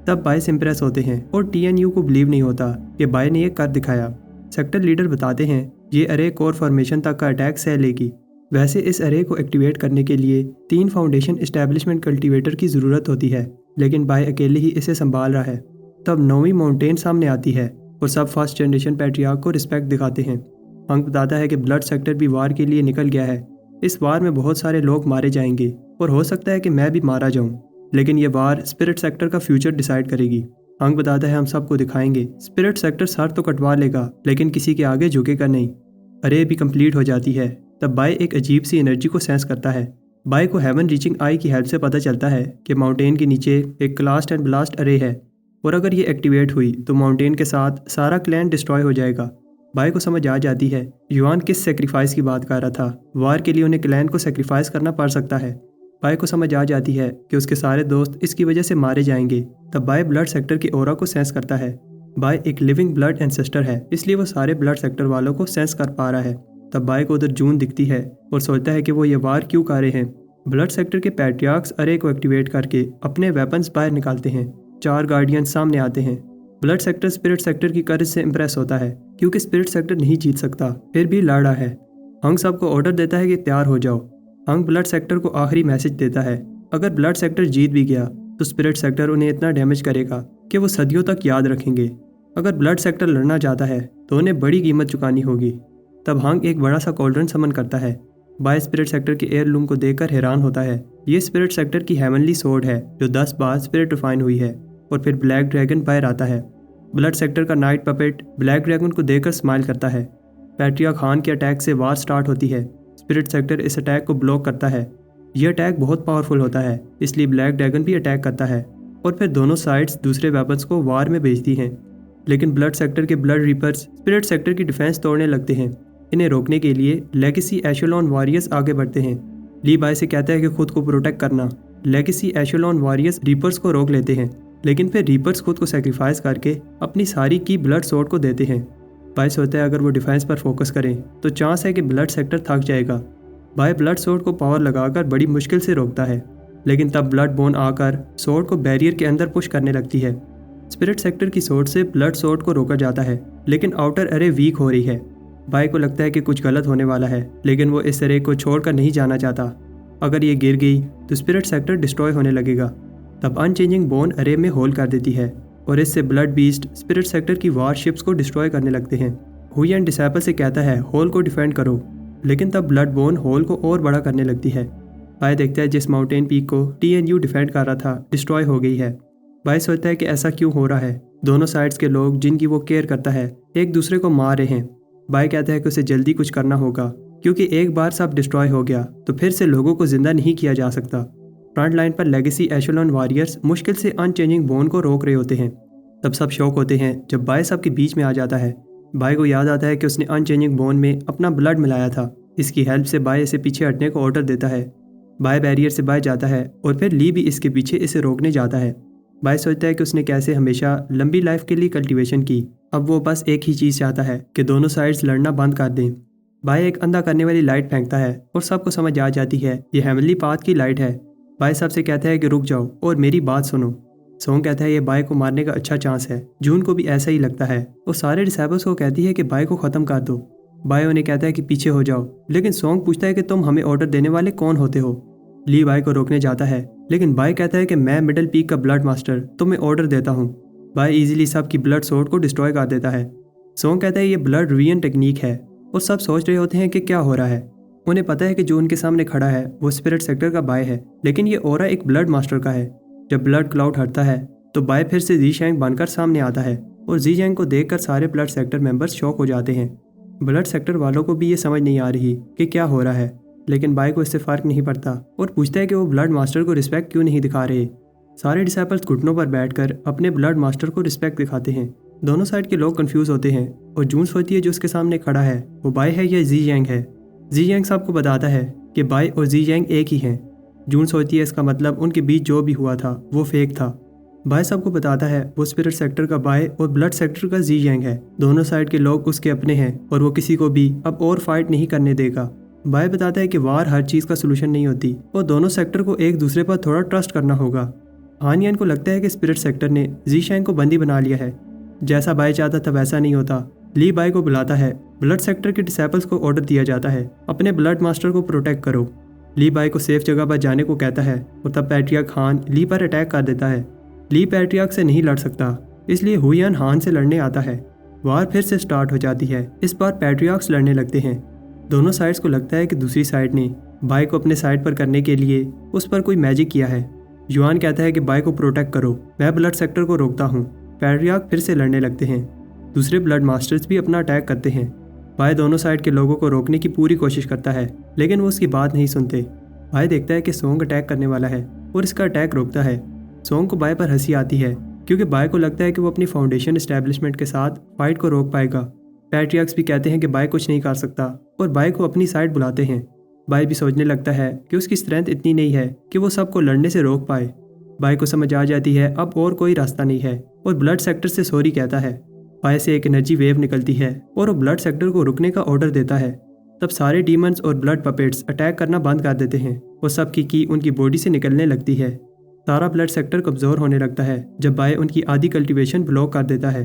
तब बाय से इम्प्रेस होते हैं और TNU को बिलीव नहीं होता कि बाय ने ये कर दिखाया। सेक्टर लीडर बताते हैं ये अरे कोर फॉर्मेशन तक का अटैक सह लेगी। वैसे इस अरे को एक्टिवेट करने के लिए 3 फाउंडेशन एस्टेब्लिशमेंट कल्टीवेटर की ज़रूरत होती है, लेकिन बाय अकेले ही इसे संभाल रहा है। तब 9वीं माउंटेन सामने आती है और सब फर्स्ट जनरेशन पैट्रियार्क को रिस्पेक्ट दिखाते हैं। हंक बताता है कि ब्लड सेक्टर भी वार के लिए निकल गया है। इस वार में बहुत सारे लोग मारे जाएंगे और हो सकता है कि मैं भी मारा जाऊं, लेकिन ये वार स्पिरिट सेक्टर का फ्यूचर डिसाइड करेगी। हंक बताता है हम सबको दिखाएंगे, स्पिरिट सेक्टर सर तो कटवा लेगा लेकिन किसी के आगे झुकेगा नहीं। अरे भी कंप्लीट हो जाती है। तब बाय एक अजीब सी एनर्जी को सेंस करता है। बाय को हेवन रीचिंग आई की हेल्प से पता चलता है कि माउंटेन के नीचे एक क्लास्ट एंड ब्लास्ट अरे है और अगर ये एक्टिवेट हुई तो माउंटेन के साथ सारा क्लैन डिस्ट्रॉय हो जाएगा। बाय को समझ आ जाती है युआन किस सेक्रीफाइस की बात कर रहा था। वार के लिए उन्हें क्लैन को सेक्रीफाइस करना पड़ सकता है। बाय को समझ आ जाती है कि उसके सारे दोस्त इसकी वजह से मारे जाएंगे। तब बाय ब्लड सेक्टर की ऑरा को सेंस करता है। बाय एक लिविंग ब्लड एंसेस्टर है, इसलिए वो सारे ब्लड सेक्टर वालों को सेंस कर पा रहा है। तब बाय को उधर जून दिखती है और सोचता है कि वो ये वार क्यों कर रहे हैं। ब्लड सेक्टर के पैट्रियार्क्स अरे को एक्टिवेट करके अपने वेपन्स बाहर निकालते हैं। 4 गार्डियन सामने आते हैं। ब्लड सेक्टर स्पिरिट सेक्टर की करेज से इंप्रेस होता है क्योंकि स्पिरिट सेक्टर नहीं जीत सकता, फिर भी लड़ रहा है। हंक सबको ऑर्डर देता है कि तैयार हो जाओ। हंक ब्लड सेक्टर को आखिरी मैसेज देता है अगर ब्लड सेक्टर जीत भी गया तो स्पिरिट सेक्टर उन्हें इतना डैमेज करेगा कि वो सदियों तक याद रखेंगे। अगर ब्लड सेक्टर लड़ना चाहता है तो उन्हें बड़ी कीमत चुकानी होगी। तब हंक एक बड़ा सा कॉल्ड्रन समन करता है। बाय स्पिरिट सेक्टर के एयरलूम को देखकर हैरान होता है। ये स्पिरिट सेक्टर की हेवनली सोर्ड है जो 10 बार स्पिरिट रिफाइन हुई है। और फिर ब्लैक ड्रैगन बाहर आता है। ब्लड सेक्टर का नाइट पपेट ब्लैक ड्रैगन को देखकर स्माइल करता है। पैट्रियार्क खान के अटैक से वार स्टार्ट होती है। स्पिरिट सेक्टर इस अटैक को ब्लॉक करता है। यह अटैक बहुत पावरफुल होता है, इसलिए ब्लैक ड्रैगन भी अटैक करता है और फिर दोनों साइड्स दूसरे वेपन्स को वार में भेजती हैं। लेकिन ब्लड सेक्टर के ब्लड रीपर्स स्पिरिट सेक्टर की डिफेंस तोड़ने लगते हैं। इन्हें रोकने के लिए लेगेसी एशेलॉन वॉरियर्स आगे बढ़ते हैं। ली बाय से कहता है कि खुद को प्रोटेक्ट करना। लेगेसी एशेलॉन वॉरियर्स रीपर्स को रोक लेते हैं, लेकिन फिर रीपर्स खुद को सेक्रीफाइस करके अपनी सारी की ब्लड सोर्ड को देते हैं। बाय सोचता है अगर वो डिफेंस पर फोकस करें तो चांस है कि ब्लड सेक्टर थक जाएगा। बाय ब्लड सोर्ड को पावर लगाकर बड़ी मुश्किल से रोकता है, लेकिन तब ब्लड बोन आकर सोर्ड को बैरियर के अंदर पुश करने लगती है। स्पिरिट सेक्टर की सोर्ड से ब्लड सोर्ड को रोका जाता है, लेकिन आउटर अरे वीक हो रही है। बाय को लगता है कि कुछ गलत होने वाला है, लेकिन वो इस अरे को छोड़कर नहीं जाना चाहता। अगर ये गिर गई तो स्पिरिट सेक्टर डिस्ट्रॉय होने लगेगा। तब अनचेंजिंग बोन अरे में होल कर देती है और इससे ब्लड बीस्ट स्पिरिट सेक्टर की वारशिप्स को डिस्ट्रॉय करने लगते हैं। हुई डिसाइपल से कहता है होल को डिफेंड करो, लेकिन तब ब्लड बोन होल को और बड़ा करने लगती है। बाय देखता है जिस माउंटेन पीक को TNU डिफेंड कर रहा था डिस्ट्रॉय हो गई है। बाय सोचता है कि ऐसा क्यों हो रहा है। दोनों साइड्स के लोग जिनकी वो केयर करता है एक दूसरे को मार रहे हैं। बाय कहता है कि उसे जल्दी कुछ करना होगा क्योंकि एक बार सब डिस्ट्रॉय हो गया तो फिर से लोगों को जिंदा नहीं किया जा सकता। फ्रंट लाइन पर लेगेसी एशेलॉन वॉरियर्स मुश्किल से अनचेंजिंग बोन को रोक रहे होते हैं। तब सब शॉक होते हैं जब बाय सबके बीच में आ जाता है। बाय को याद आता है कि उसने अनचेंजिंग बोन में अपना ब्लड मिलाया था। इसकी हेल्प से बाय इसे पीछे हटने को ऑर्डर देता है। बाय बैरियर से बाय जाता है और फिर ली भी इसके पीछे इसे रोकने जाता है। बाय सोचता है कि उसने कैसे हमेशा लंबी लाइफ के लिए कल्टीवेशन की, अब वो बस एक ही चीज़ चाहता है कि दोनों साइड्स लड़ना बंद कर दें। बाय एक अंधा करने वाली लाइट फेंकता है और सबको समझ आ जाती है ये हेवनली पाथ की लाइट है। बाय सबसे कहता है कि रुक जाओ और मेरी बात सुनो। सोंग कहता है ये बाय को मारने का अच्छा चांस है। जून को भी ऐसा ही लगता है और सारे डिसाइबल्स को कहती है कि बाय को ख़त्म कर दो। बाय उन्हें कहता है कि पीछे हो जाओ, लेकिन सोंग पूछता है कि तुम हमें ऑर्डर देने वाले कौन होते हो। ली बाय को रोकने जाता है, लेकिन बाय कहता है कि मैं मिडल पीक का ब्लड मास्टर तुम्हें ऑर्डर देता हूँ। बाय इजीली सबकी ब्लड सोर्ड को डिस्ट्रॉय कर देता है। सोंग कहता है ये ब्लड रिविजन टेक्निक है और सब सोच रहे होते हैं कि क्या हो रहा है। उन्हें पता है कि जो उनके सामने खड़ा है वो स्पिरिट सेक्टर का बाय है, लेकिन ये ऑरा एक ब्लड मास्टर का है। जब ब्लड क्लाउड हटता है तो बाय फिर से जी शैंग बनकर सामने आता है और जी जैंग को देखकर सारे ब्लड सेक्टर मेंबर्स शॉक हो जाते हैं। ब्लड सेक्टर वालों को भी ये समझ नहीं आ रही कि क्या हो रहा है, लेकिन बाय को इससे फ़र्क नहीं पड़ता और पूछता है कि वो ब्लड मास्टर को रिस्पेक्ट क्यों नहीं दिखा रहे। सारे डिसाइपल्स घुटनों पर बैठकर अपने ब्लड मास्टर को रिस्पेक्ट दिखाते हैं। दोनों साइड के लोग कंफ्यूज होते हैं और जून सोचती है जो उसके सामने खड़ा है वो बाय है या जी जैंग है। जी जैंग सबको बताता है कि बाय और जी जैंग एक ही हैं। जून सोचती है इसका मतलब उनके बीच जो भी हुआ था वो फेक था। बाय सबको बताता है वो स्पिरिट सेक्टर का बाय और ब्लड सेक्टर का जी जैंग है। दोनों साइड के लोग उसके अपने हैं और वो किसी को भी अब और फाइट नहीं करने देगा। बाय बताता है कि वार हर चीज़ का सोल्यूशन नहीं होती और दोनों सेक्टर को एक दूसरे पर थोड़ा ट्रस्ट करना होगा। हानियन को लगता है कि स्पिरिट सेक्टर ने जीशैंग को बंदी बना लिया है। जैसा बाय चाहता था वैसा नहीं होता। ली बाय को बुलाता है। ब्लड सेक्टर के डिसेबल्स को ऑर्डर दिया जाता है, अपने ब्लड मास्टर को प्रोटेक्ट करो। ली बाय को सेफ जगह पर जाने को कहता है और तब पैट्रियार्क हान ली पर अटैक कर देता है। ली पैट्रियार्क से नहीं लड़ सकता, इसलिए हुयान हान से लड़ने आता है। वार फिर से स्टार्ट हो जाती है। इस बार पैट्रियार्क्स लड़ने लगते हैं। दोनों साइड्स को लगता है कि दूसरी साइड ने बाय को अपने साइड पर करने के लिए उस पर कोई मैजिक किया है। युआन कहता है कि बाय को प्रोटेक्ट करो, मैं ब्लड सेक्टर को रोकता हूँ। पैट्रियार्क फिर से लड़ने लगते हैं। दूसरे ब्लड मास्टर्स भी अपना अटैक करते हैं। बाय दोनों साइड के लोगों को रोकने की पूरी कोशिश करता है, लेकिन वो उसकी बात नहीं सुनते। बाय देखता है कि सोंग अटैक करने वाला है और इसका अटैक रोकता है। सोंग को बाय पर हंसी आती है क्योंकि बाय को लगता है कि वो अपनी फाउंडेशन एस्टेब्लिशमेंट के साथ फाइट को रोक पाएगा। पैट्रियार्क्स भी कहते हैं कि बाय कुछ नहीं कर सकता और बाय को अपनी साइड बुलाते हैं। बाय भी सोचने लगता है कि उसकी स्ट्रेंथ इतनी नहीं है कि वो सबको लड़ने से रोक पाए। बाय को समझ आ जाती है अब और कोई रास्ता नहीं है और ब्लड सेक्टर से सॉरी कहता है। बाय से एक एनर्जी वेव निकलती है और वो ब्लड सेक्टर को रुकने का ऑर्डर देता है। तब सारे डीमंस और ब्लड पपेट्स अटैक करना बंद कर देते हैं और सबकी की उनकी बॉडी से निकलने लगती है। सारा ब्लड सेक्टर कमज़ोर होने लगता है जब बाय उनकी आधी कल्टीवेशन ब्लॉक कर देता है।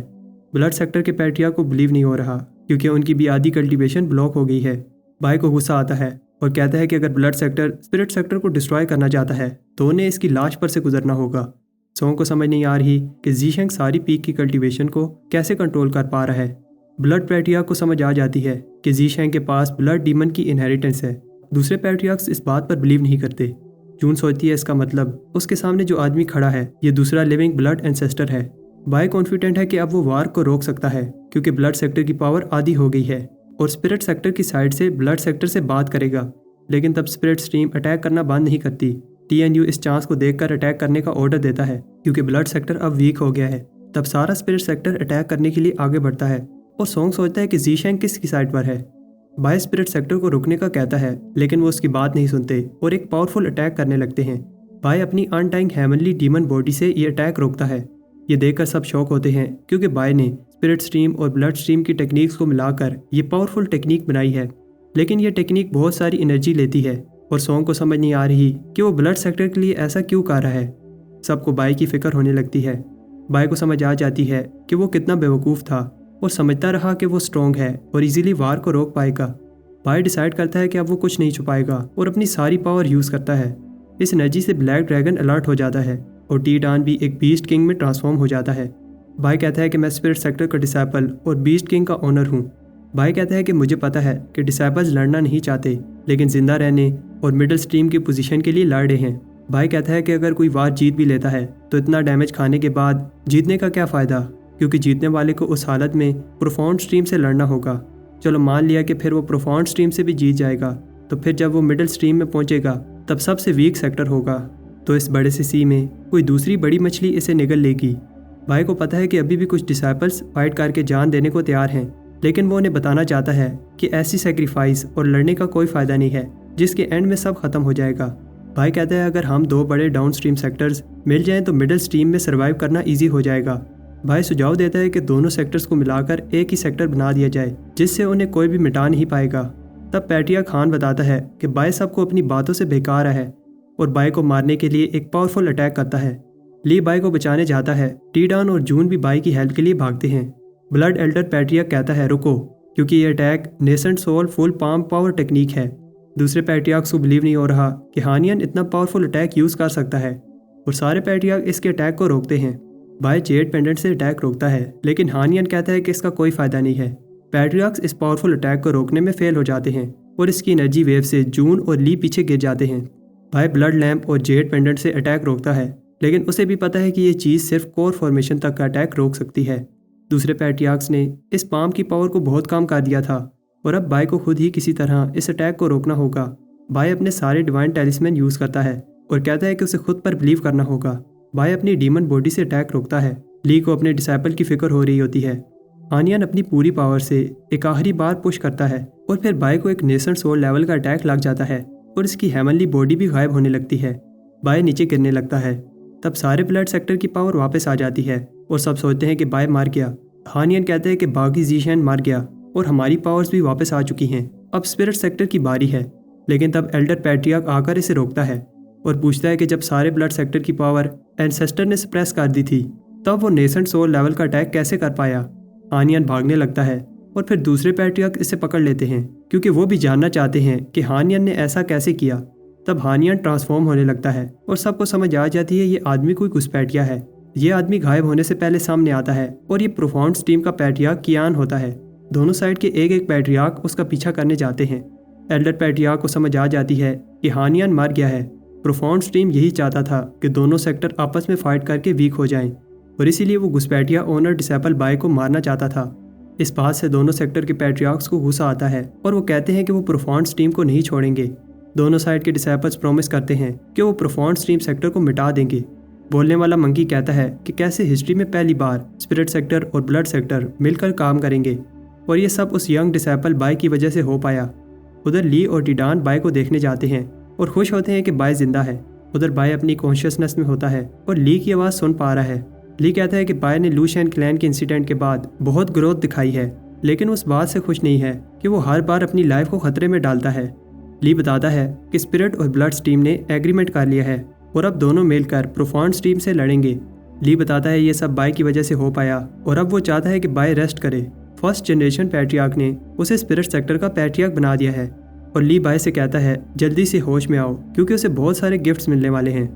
ब्लड सेक्टर के पैट्रियार्क को बिलीव नहीं हो रहा क्योंकि उनकी भी आधी कल्टीवेशन ब्लॉक हो गई है। बाय को गुस्सा आता है और कहता है कि अगर ब्लड सेक्टर स्पिरिट सेक्टर को डिस्ट्रॉय करना चाहता है तो उन्हें इसकी लाश पर से गुजरना होगा। सोंग को समझ नहीं आ रही कि जीशेंग सारी पीक की कल्टीवेशन को कैसे कंट्रोल कर पा रहा है। ब्लड पैट्रियार्क को समझ आ जाती है कि जीशेंग के पास ब्लड डीमन की इनहेरिटेंस है। दूसरे पैट्रियार्क्स इस बात पर बिलीव नहीं करते। जून सोचती है इसका मतलब उसके सामने जो आदमी खड़ा है ये दूसरा लिविंग ब्लड एंसेस्टर है। बाय कॉन्फिडेंट है कि अब वो वार को रोक सकता है क्योंकि ब्लड सेक्टर की पावर आधी हो गई है और स्पिरिट सेक्टर की साइड से ब्लड सेक्टर से बात करेगा। लेकिन तब स्पिरिट स्ट्रीम अटैक करना बंद नहीं करती। TNU इस चांस को देखकर अटैक करने का ऑर्डर देता है क्योंकि ब्लड सेक्टर अब वीक हो गया है। तब सारा स्पिरिट सेक्टर अटैक करने के लिए आगे बढ़ता है और सोंग सोचता है कि जीशेंग किसकी साइड पर है। बाय स्पिरिट सेक्टर को रुकने का कहता है लेकिन वो उसकी बात नहीं सुनते और एक पावरफुल अटैक करने लगते हैं। बाय अपनी अनटाइंग हेवनली डीमन बॉडी से ये अटैक रोकता है। ये देखकर सब शॉक होते हैं क्योंकि बाय ने स्पिरिट स्ट्रीम और ब्लड स्ट्रीम की टेक्निक्स को मिलाकर ये पावरफुल टेक्निक बनाई है, लेकिन ये टेक्निक बहुत सारी एनर्जी लेती है और सोंग को समझ नहीं आ रही कि वो ब्लड सेक्टर के लिए ऐसा क्यों कर रहा है। सबको बाय की फिक्र होने लगती है। बाय को समझ आ जाती है कि वो कितना बेवकूफ़ था और समझता रहा कि वो स्ट्रॉन्ग है और इजीली वार को रोक पाएगा। बाय डिसाइड करता है कि अब वो कुछ नहीं छुपाएगा और अपनी सारी पावर यूज़ करता है। इस एनर्जी से ब्लैक ड्रैगन अलर्ट हो जाता है और टी-डान भी एक बीस्ट किंग में ट्रांसफॉर्म हो जाता है। बाय कहता है कि मैं स्पिरिट सेक्टर का डिसेबल और बीस्ट किंग का ओनर हूँ। बाय कहता है कि मुझे पता है कि डिसेबल्स लड़ना नहीं चाहते लेकिन जिंदा रहने और मिडिल स्ट्रीम की पोजीशन के लिए लड़ रहे हैं। बाय कहता है कि अगर कोई वार जीत भी लेता है तो इतना डैमेज खाने के बाद जीतने का क्या फ़ायदा, क्योंकि जीतने वाले को उस हालत में प्रोफाउंड स्ट्रीम से लड़ना होगा। चलो मान लिया कि फिर वो प्रोफाउंड स्ट्रीम से भी जीत जाएगा तो फिर जब वो मिडिल स्ट्रीम में पहुंचेगा तब सबसे वीक सेक्टर होगा, तो इस बड़े से सी में कोई दूसरी बड़ी मछली इसे निगल लेगी। बाय को पता है कि अभी भी कुछ डिसाइपल्स फाइट करके जान देने को तैयार हैं, लेकिन वो उन्हें बताना चाहता है कि ऐसी सेक्रीफाइस और लड़ने का कोई फ़ायदा नहीं है जिसके एंड में सब खत्म हो जाएगा। बाय कहता है अगर हम दो बड़े डाउन स्ट्रीम सेक्टर्स मिल जाएं तो मिडिल स्ट्रीम में सर्वाइव करना ईजी हो जाएगा। बाय सुझाव देता है कि दोनों सेक्टर्स को मिलाकर एक ही सेक्टर बना दिया जाए जिससे उन्हें कोई भी मिटा नहीं पाएगा। तब पैट्रियार्क खान बताता है कि बाय सबको अपनी बातों से बेकार है और बाय को मारने के लिए एक पावरफुल अटैक करता है। ली बाय को बचाने जाता है। टी-डान और जून भी बाय की हेल्प के लिए भागते हैं। ब्लड एल्डर पैट्रियार्क कहता है रुको, क्योंकि ये attack nascent soul full palm power technique है। दूसरे पैट्रियार्क्स को बिलीव नहीं हो रहा कि हानियन इतना पावरफुल अटैक यूज़ कर सकता है और सारे पैट्रियार्क इसके अटैक को रोकते हैं। बाय जेड पेंडेंट से अटैक रोकता है लेकिन हानियन कहता है कि इसका कोई फ़ायदा नहीं है। पैट्रियार्क्स इस पावरफुल अटैक को रोकने में फेल हो जाते हैं और इसकी एनर्जी वेव से जून और ली पीछे गिर जाते हैं। बाय ब्लड लैम्प और जेड पेंडेंट से अटैक रोकता है लेकिन उसे भी पता है कि ये चीज़ सिर्फ कोर फॉर्मेशन तक का अटैक रोक सकती है। दूसरे पैट्रियार्क्स ने इस पाम की पावर को बहुत कम कर दिया था और अब बाय को खुद ही किसी तरह इस अटैक को रोकना होगा। बाय अपने सारे डिवाइन टेलिस्मैन यूज़ करता है और कहता है कि उसे खुद पर बिलीव करना होगा। बाय अपनी डीमन बॉडी से अटैक रोकता है। ली को अपने डिसाइपल की फिक्र हो रही होती है। हानियन अपनी पूरी पावर से एक आखिरी बार पुश करता है और फिर बाय को एक नेसेंट सोल लेवल का अटैक लग जाता है और इसकी हेवनली बॉडी भी गायब होने लगती है। बाय नीचे गिरने लगता है। तब सारे ब्लड सेक्टर की पावर वापस आ जाती है और सब सोचते हैं कि बाय मार गया। हानियन कहते हैं कि बागी जीशन मार गया और हमारी पावर्स भी वापस आ चुकी हैं। अब स्पिरिट सेक्टर की बारी है, लेकिन तब एल्डर पैट्रियार्क आकर इसे रोकता है और पूछता है कि जब सारे ब्लड सेक्टर की पावर एंसेस्टर ने सप्रेस कर दी थी, तब वो नेसेंट सोल लेवल का अटैक कैसे कर पाया। हानियन भागने लगता है और फिर दूसरे पैट्रियार्क इसे पकड़ लेते हैं क्योंकि वो भी जानना चाहते हैं कि हानियन ने ऐसा कैसे किया। तब हानियन ट्रांसफॉर्म होने लगता है और सबको समझ आ जाती है ये आदमी कोई घुसपैठिया है। ये आदमी गायब होने से पहले सामने आता है और ये प्रोफाउंड्स टीम का पैट्रियार्क कियान होता है। दोनों साइड के एक एक पैट्रियार्क उसका पीछा करने जाते हैं। एल्डर पैट्रियार्क को समझ आ जाती है कि हानियन मर गया है। प्रोफाउंड्स टीम यही चाहता था कि दोनों सेक्टर आपस में फाइट करके वीक हो जाएं और इसीलिए वो घुसपैठिया ओनर डिसेबल बाय को मारना चाहता था। इस बात से दोनों सेक्टर के पैट्रियार्क्स को गुस्सा आता है और वो कहते हैं कि वो प्रोफाउंड्स टीम को नहीं छोड़ेंगे। दोनों साइड के डिसेबल्स प्रॉमिस करते हैं कि वो प्रोफाउंड्स टीम सेक्टर को मिटा देंगे। बोलने वाला मंकी कहता है कि कैसे हिस्ट्री में पहली बार स्पिरिट सेक्टर और ब्लड सेक्टर मिलकर काम करेंगे और ये सब उस यंग डिसेबल बाय की वजह से हो पाया। उधर ली और टिडान बाय को देखने जाते हैं और खुश होते हैं कि बाय जिंदा है। उधर बाय अपनी कॉन्शियसनेस में होता है और ली की आवाज़ सुन पा रहा है। ली कहता है कि बाय ने लूशियन क्लैन के इंसिडेंट के बाद बहुत ग्रोथ दिखाई है, लेकिन उस बात से खुश नहीं है कि वो हर बार अपनी लाइफ को खतरे में डालता है। ली बताता है कि स्पिरिट और ब्लड्स टीम ने एग्रीमेंट कर लिया है और अब दोनों मिलकर प्रोफाउंड्स टीम से लड़ेंगे। ली बताता है ये सब बाय की वजह से हो पाया और अब वो चाहता है कि बाय रेस्ट करे। फर्स्ट जनरेशन पैट्रियार्क ने उसे स्पिरिट सेक्टर का पैट्रियार्क बना दिया है और ली बाय से कहता है जल्दी से होश में आओ क्योंकि उसे बहुत सारे गिफ्ट्स मिलने वाले हैं।